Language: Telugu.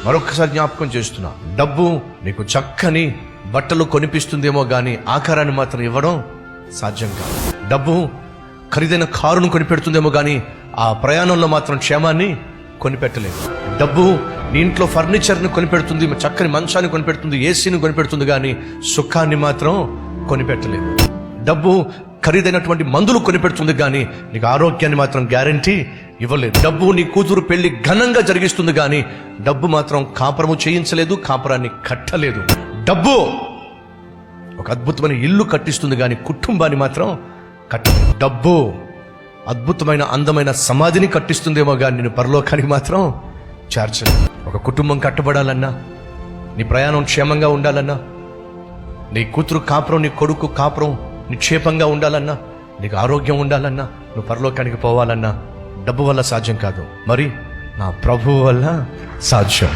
మరొకసారి జ్ఞాపకం చేస్తున్నా, డబ్బు నీకు చక్కని బట్టలు కొనిపిస్తుందేమో కానీ ఆకారాన్ని మాత్రం ఇవ్వడం సాధ్యం కాదు. డబ్బు ఖరీదైన కారును కొనిపెడుతుందేమో కానీ ఆ ప్రయాణంలో మాత్రం క్షేమాన్ని కొనిపెట్టలేదు. డబ్బు నీ ఇంట్లో ఫర్నిచర్ని కొనిపెడుతుంది, చక్కని మంచాన్ని కొనిపెడుతుంది, ఏసీని కొనిపెడుతుంది, కానీ సుఖాన్ని మాత్రం కొనిపెట్టలేదు. డబ్బు ఖరీదైనటువంటి మందులు కొనిపెడుతుంది, కానీ నీకు ఆరోగ్యాన్ని మాత్రం గ్యారంటీ ఇవ్వలేదు. డబ్బు నీ కూతురు పెళ్లి ఘనంగా జరిగిస్తుంది, కానీ డబ్బు మాత్రం కాపురము చేయించలేదు, కాపురాన్ని కట్టలేదు. డబ్బు ఒక అద్భుతమైన ఇల్లు కట్టిస్తుంది, కానీ కుటుంబాన్ని మాత్రం కట్టలేదు. డబ్బు అద్భుతమైన అందమైన సమాధిని కట్టిస్తుందేమో కానీ నేను పరలోకానికి మాత్రం చేర్చలేదు. ఒక కుటుంబం కట్టబడాలన్నా, నీ ప్రయాణం క్షేమంగా ఉండాలన్నా, నీ కూతురు కాపురం, నీ కొడుకు కాపురం నిక్షేపంగా ఉండాలన్నా, నీకు ఆరోగ్యం ఉండాలన్నా, నువ్వు పరలోకానికి పోవాలన్నా డబ్బు వల్ల సాధ్యం కాదు, మరి నా ప్రభువు వల్ల సాధ్యం.